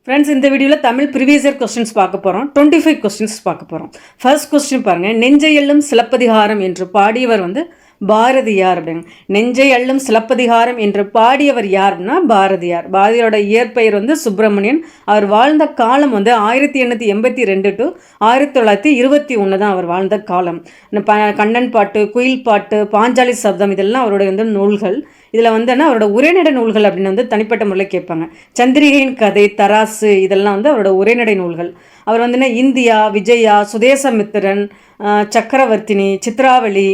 Friends, இந்த வீடியோவில் Tamil previous year questions பார்க்க போகிறோம். 25 கொஸ்டின்ஸ் பார்க்க போகிறோம். ஃபர்ஸ்ட் கொஸ்டின் பாருங்கள். நெஞ்சை எள்ளும் சிலப்பதிகாரம் என்று பாடியவர் பாரதியார் அப்படிங்க. நெஞ்சை அள்ளும் சிலப்பதிகாரம் என்று பாடியவர் யாருன்னா பாரதியார். பாரதியாரோட இயற்பெயர் சுப்பிரமணியன். அவர் வாழ்ந்த காலம் 1882 டு 1921 தான் அவர் வாழ்ந்த காலம். கண்ணன் பாட்டு, குயில் பாட்டு, பாஞ்சாலி சப்தம் இதெல்லாம் அவருடைய நூல்கள். இதில் அவரோட உரைநடை நூல்கள் அப்படின்னு தனிப்பட்ட முறையில் கேட்பாங்க. சந்திரிகையின் கதை, தராசு இதெல்லாம் அவரோட உரைநடை நூல்கள். அவர் இந்தியா, விஜயா, சுதேசமித்திரன், சக்கரவர்த்தினி, சித்ராவளி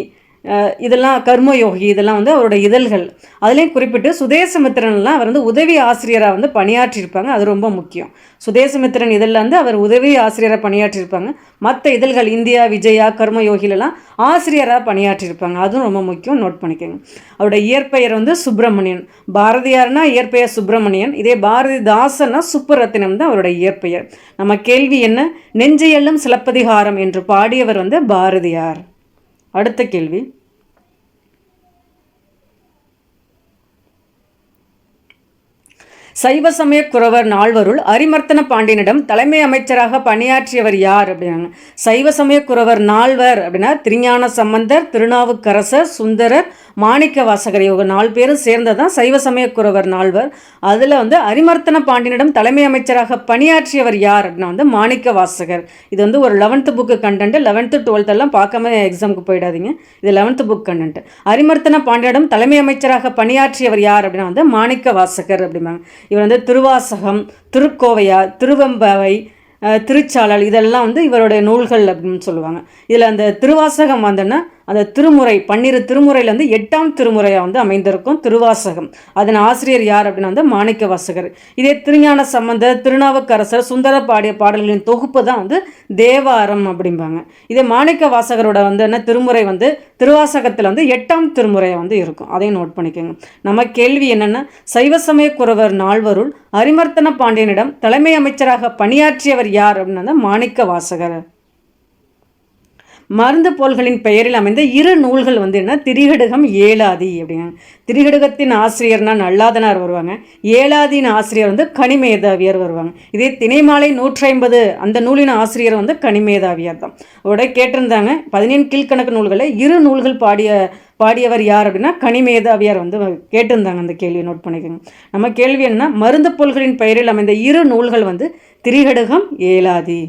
இதெல்லாம், கர்மயோகி இதெல்லாம் அவரோட இதழ்கள். அதுலேயும் குறிப்பிட்டு சுதேசமித்திரன்லாம் அவர் உதவி ஆசிரியராக பணியாற்றியிருப்பாங்க. அது ரொம்ப முக்கியம். சுதேசமித்திரன் இதழில் அவர் உதவி ஆசிரியராக பணியாற்றியிருப்பாங்க. மற்ற இதழ்கள் இந்தியா, விஜயா, கர்மயோகிலெல்லாம் ஆசிரியராக பணியாற்றியிருப்பாங்க. அதுவும் ரொம்ப முக்கியம், நோட் பண்ணிக்கோங்க. அவரோட இயற்பெயர் சுப்பிரமணியன். பாரதியார்னா இயற்பெயர் சுப்பிரமணியன். இதே பாரதிதாசன்னா சுப்புரத்தினம் தான் அவரோட இயற்பெயர். நம்ம கேள்வி என்ன? நெஞ்சையெல்லும் சிலப்பதிகாரம் என்று பாடியவர் பாரதியார். அடுத்த கேள்வி, சைவ சமய குரவர் நால்வருள் அரிமர்த்தன பாண்டியனிடம் தலைமை அமைச்சராக பணியாற்றியவர் யார் அப்படின்னாங்க. சைவ சமய குரவர் நால்வர் அப்படின்னா திருஞான சம்பந்தர், திருநாவுக்கரசர், சுந்தரர், மாணிக்க வாசகர். இவங்க 4 பேரும் சேர்ந்ததான் சைவ சமய குரவர் நால்வர். அதில் அரிமர்த்தன பாண்டியனிடம் தலைமை அமைச்சராக பணியாற்றியவர் யார் அப்படின்னா மாணிக்க வாசகர். இது ஒரு 11th book content. 11th 12th எல்லாம் பார்க்காம எக்ஸாமுக்கு போயிடாதீங்க. இது 11th புக் கண்டென்ட். அரிமர்த்தன பாண்டியனிடம் தலைமை அமைச்சராக பணியாற்றியவர் யார் அப்படின்னா மாணிக்க வாசகர் அப்படிம்பாங்க. இவர் திருவாசகம், திருக்கோவையார், திருவெம்பாவை, திருச்சாளல் இதெல்லாம் இவருடைய நூல்கள் அப்படின்னு சொல்லுவாங்க. இதில் அந்த திருவாசகம் அந்த திருமுறை 12 திருமுறையில் 8ஆம் திருமுறையாக அமைந்திருக்கும் திருவாசகம். அதன் ஆசிரியர் யார் அப்படின்னா மாணிக்க வாசகர். இதே திருஞான சம்பந்தர், திருநாவுக்கரசர், சுந்தர பாடிய பாடல்களின் தொகுப்பு தான் தேவாரம் அப்படிம்பாங்க. இதே மாணிக்க வாசகரோட திருமுறை திருவாசகத்தில் 8ஆம் திருமுறையாக இருக்கும். அதையும் நோட் பண்ணிக்கோங்க. நம்ம கேள்வி என்னென்னா, சைவ சமய குரவர் நால்வருள் அரிமர்த்தன பாண்டியனிடம் தலைமை அமைச்சராக பணியாற்றியவர் யார் அப்படின்னா மாணிக்க வாசகர். மருந்து போல்களின் பெயரில் அமைந்த 2 நூல்கள் என்ன? திரிகடுகம், ஏலாதி அப்படிங்க. திரிகடுகத்தின் ஆசிரியர்னா நல்லாதனார் வருவாங்க. ஏலாதியின் ஆசிரியர் கனிமேதாவியர் வருவாங்க. இதே திணைமாலை 150 அந்த நூலின் ஆசிரியர் கனிமேதாவியர் தான். அவரோட கேட்டிருந்தாங்க 17 கீழ்கணக்கு நூல்களில் 2 நூல்கள் பாடியவர் யார் அப்படின்னா கனிமேதாவியார் கேட்டிருந்தாங்க. அந்த கேள்வியை நோட் பண்ணிக்கோங்க. நம்ம கேள்வி என்ன? மருந்து பொருள்களின் பெயரில் அமைந்த 2 நூல்கள் திரிகடுகம், ஏலாதி.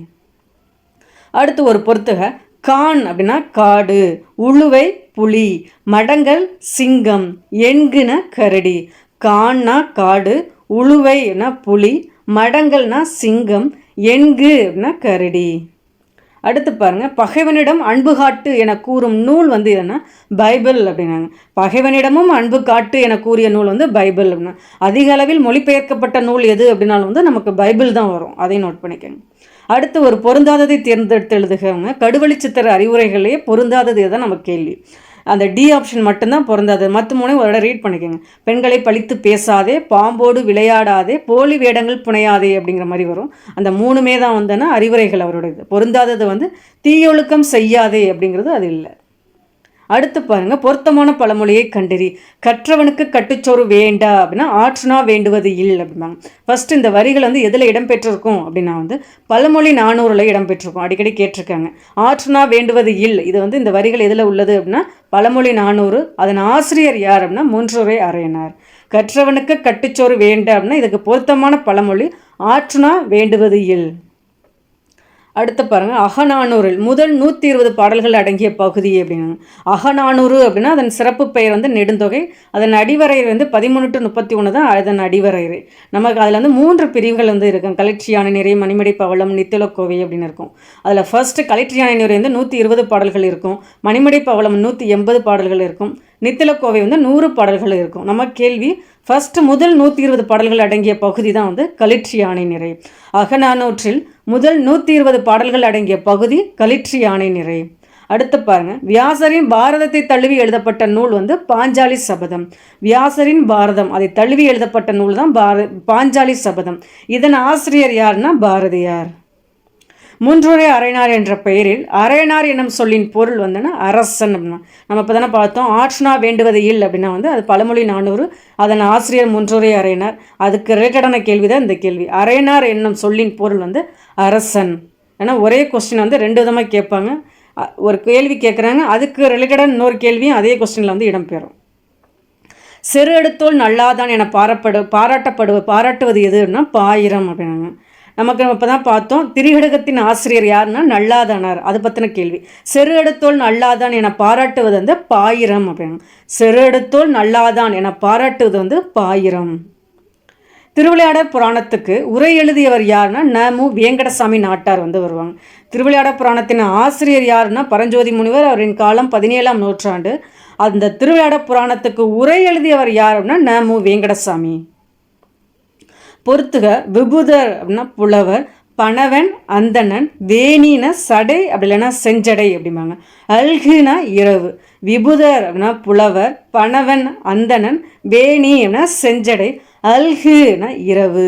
அடுத்து ஒரு பொறுத்துக. கான் அப்படின்னா காடு, உழுவை புலி, மடங்கல் சிங்கம், எண்குன கரடி. கான்னா காடு, உழுவைனா புலி, மடங்கல்னா சிங்கம், எண்கு அப்படின்னா கரடி. அடுத்து பாருங்க, பகைவனிடம் அன்பு காட்டு என கூறும் நூல் என்ன? பைபிள் அப்படின்னாங்க. பகைவனிடமும் அன்பு காட்டு என கூறிய நூல் பைபிள் அப்படின்னா. அதிக அளவில் மொழிபெயர்க்கப்பட்ட நூல் எது அப்படின்னாலும் நமக்கு பைபிள் தான் வரும். அதையும் நோட் பண்ணிக்கோங்க. அடுத்து ஒரு பொருந்தாததை தேர்ந்தெடுத்து எழுதுகவங்க. கடுவழி சித்திர அறிவுரைகளே பொருந்தாதது தான் நம்ம கேள்வி. அந்த டி ஆப்ஷன் மட்டும்தான் பொருந்தாது. மற்ற 3 ஒரு இடம் ரீட் பண்ணிக்கோங்க. பெண்களை பழித்து பேசாதே, பாம்போடு விளையாடாதே, போலி வேடங்கள் புனையாதே அப்படிங்கிற மாதிரி வரும். அந்த 3மே தான் அறிவுரைகள் அவருடையது. பொருந்தாதது தீயொழுக்கம் செய்யாதே அப்படிங்கிறது அது இல்லை. அடுத்து பாருங்க, பொருத்தமான பழமொழியை கண்டறி. கற்றவனுக்கு கட்டுச்சோறு வேண்டா அப்படின்னா ஆற்றுனா வேண்டுவது இல் அப்படின்னாங்க. ஃபர்ஸ்ட் இந்த வரிகள் எதில் இடம்பெற்றிருக்கும் அப்படின்னா பழமொழி 400ல் இடம்பெற்றிருக்கும். அடிக்கடி கேட்டிருக்காங்க. ஆற்றுனா வேண்டுவது இல், இது இந்த வரிகள் எதில் உள்ளது அப்படின்னா பழமொழி 400. அதன் ஆசிரியர் யார் அப்படின்னா மூன்றுரை அறையனார். கற்றவனுக்கு கட்டுச்சோறு வேண்டா அப்படின்னா இதுக்கு பொருத்தமான பழமொழி ஆற்றுனா வேண்டுவது இல். அடுத்து பாருங்கள், அகநானூறில் முதல் 120 பாடல்கள் அடங்கிய பகுதி அப்படின்னாங்க. அகநானூறு அப்படின்னா அதன் சிறப்பு பெயர் நெடுந்தொகை. அதன் அடிவரையறை 13 to 31 தான் அதன் அடிவரையறை. நமக்கு அதில் 3 பிரிவுகள் இருக்கும். கலிற்றியான நிறை, மணிமடை பவளம், நித்திலக்கோவை அப்படின்னு இருக்கும். அதில் ஃபர்ஸ்ட் கலிற்றியான நிறை 120 பாடல்கள் இருக்கும். மணிமடை பவளம் 180 பாடல்கள் இருக்கும். நித்திலக்கோவை 100 பாடல்கள் இருக்கும். நம்ம கேள்வி, ஃபர்ஸ்ட் முதல் 120 பாடல்கள் அடங்கிய பகுதி தான் கலிற்றியானை நிறை. அகநானூற்றில் முதல் 120 பாடல்கள் அடங்கிய பகுதி கலிற்றியானை நிறை. அடுத்து பாருங்க, வியாசரின் பாரதத்தை தழுவி எழுதப்பட்ட நூல் பாஞ்சாலி சபதம். வியாசரின் பாரதம் அதை தழுவி எழுதப்பட்ட நூல் தான் பாஞ்சாலி சபதம். இதன் ஆசிரியர் யாருன்னா பாரதியார். மூன்றுரை அரையனார் என்ற பெயரில் அரையனார் என்னும் சொல்லின் பொருள் வந்துன்னா அரசன் அப்படின்னா. நம்ம இப்போ தானே பார்த்தோம் ஆற்றுனா வேண்டுவது இல் அப்படின்னா வந்து அது பழமொழி 400. அதன் ஆசிரியர் மூன்றுரை அரையனார். அதுக்கு ரிலேட்டடான கேள்வி தான் இந்த கேள்வி. அரையனார் என்னும் சொல்லின் பொருள் வந்து அரசன். ஏன்னா ஒரே கொஸ்டின் வந்து 2 விதமாக கேட்பாங்க. ஒரு கேள்வி கேட்குறாங்க, அதுக்கு ரிலேட்டடாக இன்னொரு கேள்வியும் அதே கொஸ்டினில் வந்து இடம்பெறும். செரு எடுத்தோல் நல்லாதான் என பாராட்டுவது எது அப்படின்னா பாயிரம் அப்படின்னாங்க. நமக்கு இப்போ தான் பார்த்தோம் திரிகடுகத்தின் ஆசிரியர் யாருன்னா நல்லாதானார். அது பற்றின கேள்வி. செரு எடுத்தோல் நல்லாதான் என பாராட்டுவது வந்து பாயிரம் அப்படின்னாங்க. செரு எடுத்தோல் நல்லாதான் என பாராட்டுவது வந்து பாயிரம். திருவிளையாடற் புராணத்துக்கு உரை எழுதியவர் யாருன்னா ந.மு. வேங்கடசாமி நாட்டார் வந்து வருவாங்க. திருவிளையாடற் புராணத்தின் ஆசிரியர் யாருன்னா பரஞ்சோதி முனிவர். அவரின் காலம் 17ஆம் நூற்றாண்டு. அந்த திருவிளையாடற் புராணத்துக்கு உரை எழுதியவர் யார் அப்படின்னா ந.மு. வேங்கடசாமி. பொறுத்துக விபுதர் அப்படின்னா புலவர், பணவன் அந்தணன், வேணின சடை அப்படி இல்லைன்னா செஞ்சடை அப்படிம்பாங்க. அல்குனா இரவு. விபுதர் அப்படின்னா புலவர், பணவன் அந்தணன், வேணி அப்படின்னா செஞ்சடை, அல்குனா இரவு.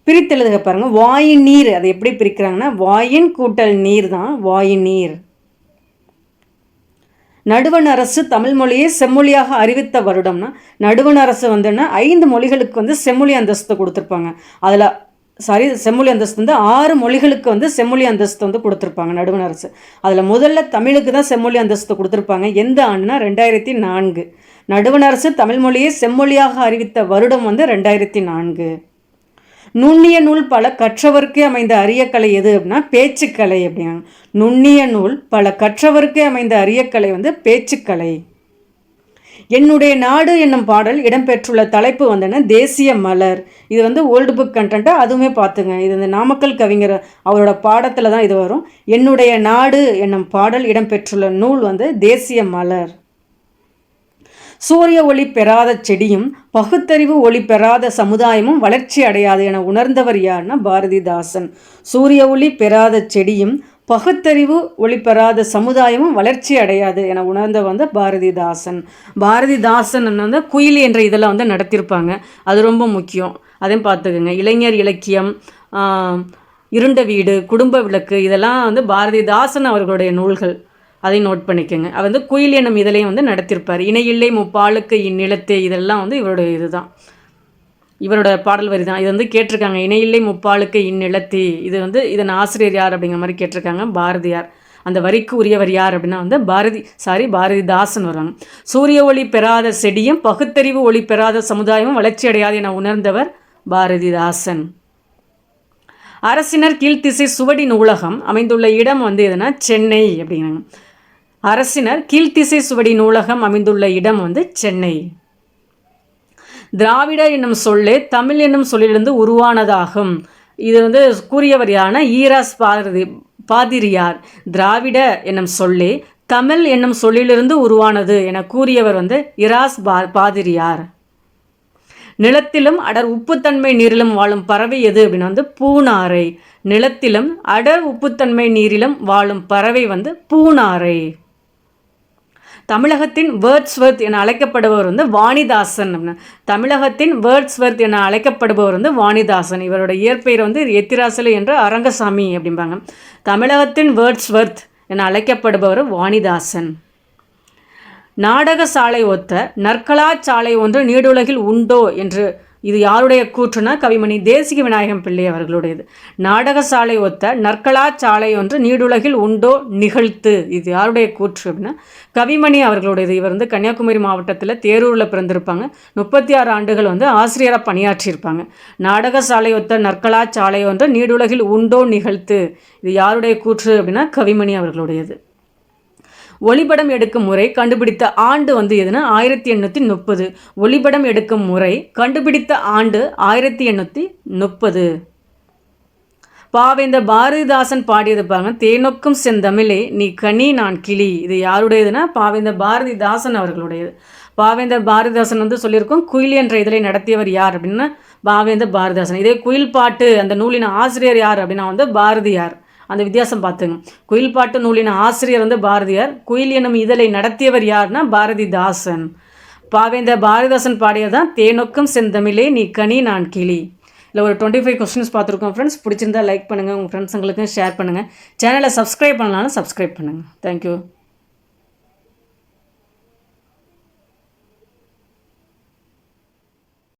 பிரித்தெழுதுக பாருங்க. வாயின் நீர் அதை எப்படி பிரிக்கிறாங்கன்னா வாயின் கூட்டல் நீர் தான் வாயின் நீர். நடுவண் அரசு தமிழ் மொழியை செம்மொழியாக அறிவித்த வருடம்னா நடுவண் அரசு வந்துன்னா 5 மொழிகளுக்கு வந்து செம்மொழி அந்தஸ்து கொடுத்துருப்பாங்க. அதில் செம்மொழி அந்தஸ்து வந்து 6 மொழிகளுக்கு வந்து செம்மொழி அந்தஸ்து வந்து கொடுத்துருப்பாங்க நடுவண் அரசு. அதில் முதல்ல தமிழுக்கு தான் செம்மொழி அந்தஸ்து கொடுத்துருப்பாங்க. எந்த ஆண்டுனா 2004. நடுவண் அரசு தமிழ் மொழியை செம்மொழியாக அறிவித்த வருடம் வந்து 2004. நுண்ணிய நூல் பல கற்றவருக்கே அமைந்த அரியக்கலை எது அப்படின்னா பேச்சுக்கலை அப்படிங்க. நுண்ணிய நூல் பல கற்றவருக்கே அமைந்த அரியக்கலை வந்து பேச்சுக்கலை. என்னுடைய நாடு என்னும் பாடல் இடம்பெற்றுள்ள தலைப்பு வந்துன்னா தேசிய மலர். இது வந்து ஓல்டு புக் கண்டென்ட்டாக அதுவுமே பார்த்துங்க. இது இந்த நாமக்கல் கவிஞர் அவரோட பாடத்தில் தான் இது வரும். என்னுடைய நாடு என்னும் பாடல் இடம்பெற்றுள்ள நூல் வந்து தேசிய மலர். சூரிய ஒளி பெறாத செடியும் பகுத்தறிவு ஒளி பெறாத சமுதாயமும் வளர்ச்சி அடையாது என உணர்ந்தவர் யார்னா பாரதிதாசன். சூரிய ஒளி பெறாத செடியும் பகுத்தறிவு ஒளி பெறாத சமுதாயமும் வளர்ச்சி அடையாது என உணர்ந்த வந்து பாரதிதாசன். பாரதிதாசன் வந்து குயில் என்ற இதெல்லாம் வந்து நடத்தியிருப்பாங்க. அது ரொம்ப முக்கியம். அதையும் பார்த்துக்குங்க. இளைஞர் இலக்கியம், இருண்ட வீடு, குடும்ப விளக்கு இதெல்லாம் வந்து பாரதிதாசன் அவர்களுடைய நூல்கள். அதை நோட் பண்ணிக்கோங்க. அவர் வந்து குயில் என்னும் இதழையும் வந்து நடத்தியிருப்பார். இணையில்லை முப்பாலுக்கு இந்நிலத்தே இதெல்லாம் வந்து இவருடைய இதுதான், இவரோட பாடல் வரி தான். இது வந்து கேட்டிருக்காங்க. இணையில்லை முப்பாலுக்கு இந்நிலத்தே. இது வந்து இதன் ஆசிரியர் யார் அப்படிங்கிற மாதிரி கேட்டிருக்காங்க. பாரதியார். அந்த வரிக்கு உரியவர் யார் அப்படின்னா வந்து பாரதிதாசன் வருவாங்க. சூரிய ஒளி பெறாத செடியும் பகுத்தறிவு ஒளி பெறாத சமுதாயமும் வளர்ச்சி அடையாது என உணர்ந்தவர் பாரதிதாசன். அரசினர் கீழ்த்திசை சுவடி நூலகம் அமைந்துள்ள இடம் வந்து எதுனா சென்னை அப்படிங்கிறாங்க. அரசினர் கீழ்த்திசை சுவடி நூலகம் அமைந்துள்ள இடம் வந்து சென்னை. திராவிட என்னும் சொல்லே தமிழ் என்னும் சொல்லிலிருந்து உருவானதாகும். இது வந்து கூறியவர் யாருன்னா ஈராஸ் பாதிரியார். திராவிட என்னும் சொல்லே தமிழ் என்னும் சொல்லிலிருந்து உருவானது என கூறியவர் வந்து இராஸ் பாதிரியார். நிலத்திலும் அடர் உப்புத்தன்மை நீரிலும் வாழும் பறவை எது அப்படின்னா வந்து பூனாரை. நிலத்திலும் அடர் உப்புத்தன்மை நீரிலும் வாழும் பறவை வந்து பூனாரை. தமிழகத்தின் வேர்ட்ஸ்வர்த் என அழைக்கப்படுபவர் வந்து வாணிதாசன். தமிழகத்தின் வேர்ட்ஸ்வர்த் என அழைக்கப்படுபவர் வந்து வாணிதாசன். இவரோட இயற்பெயர் வந்து எத்திராசலு என்ற அரங்கசாமி அப்படிம்பாங்க. தமிழகத்தின் வேர்ட்ஸ்வர்த் என அழைக்கப்படுபவர் வாணிதாசன். நாடக சாலை ஒத்த நற்கலா சாலை ஒன்று நீடுலகில் உண்டோ என்று இது யாருடைய கூற்றுனா கவிமணி தேசிக விநாயகம் பிள்ளை அவர்களுடையது. நாடக சாலை ஒத்த நற்கலா சாலை ஒன்று நீடுலகில் உண்டோ நிகழ்த்து. இது யாருடைய கூற்று அப்படின்னா கவிமணி அவர்களுடையது. இவர் வந்து கன்னியாகுமரி மாவட்டத்தில் தேரூரில் பிறந்திருப்பாங்க. 36 ஆண்டுகள் வந்து ஆசிரியராக பணியாற்றியிருப்பாங்க. நாடக சாலை ஒத்த நற்கலா சாலை ஒன்று நீடுலகில் உண்டோ நிகழ்த்து. இது யாருடைய கூற்று அப்படின்னா கவிமணி அவர்களுடையது. ஒளிபடம் எடுக்கும் முறை கண்டுபிடித்த ஆண்டு வந்து எதுனா 1830. ஒளிபடம் எடுக்கும் முறை கண்டுபிடித்த ஆண்டு 1830. பாவேந்தர் பாரதிதாசன் பாடியது பாருங்க. தேனொக்கும் செந்தமிழே நீ கனி நான் கிளி. இது யாருடையதுன்னா பாவேந்தர் பாரதிதாசன் அவர்களுடையது. பாவேந்தர் பாரதிதாசன் வந்து சொல்லியிருக்கோம். குயில் என்ற இதழை நடத்தியவர் யார் அப்படின்னா பாவேந்தர் பாரதிதாசன். இதே குயில் பாட்டு அந்த நூலின் ஆசிரியர் யார் அப்படின்னா வந்து பாரதியார். அந்த வித்தியாசம் பார்த்துங்க. குயில் பாட்டு நூலின் ஆசிரியர் வந்து பாரதியார். குயில் எனும் இதழை நடத்தியவர் யார்னா பாரதிதாசன். பாவேந்தர் பாரதிதாசன் பாடியதான் தேனொக்கும் செந்தமிழே நீ கனி நான் கிளி. இல்லை ஒரு 25 கொஸ்டின்ஸ் பார்த்துருக்கோம் ஃப்ரெண்ட்ஸ். பிடிச்சிருந்தா லைக் பண்ணுங்கள், உங்கள் ஃப்ரெண்ட்ஸுங்களுக்கும் ஷேர் பண்ணுங்கள். சேனலை சப்ஸ்கிரைப் பண்ணலாம்னு சப்ஸ்கிரைப் பண்ணுங்கள். தேங்க்யூ.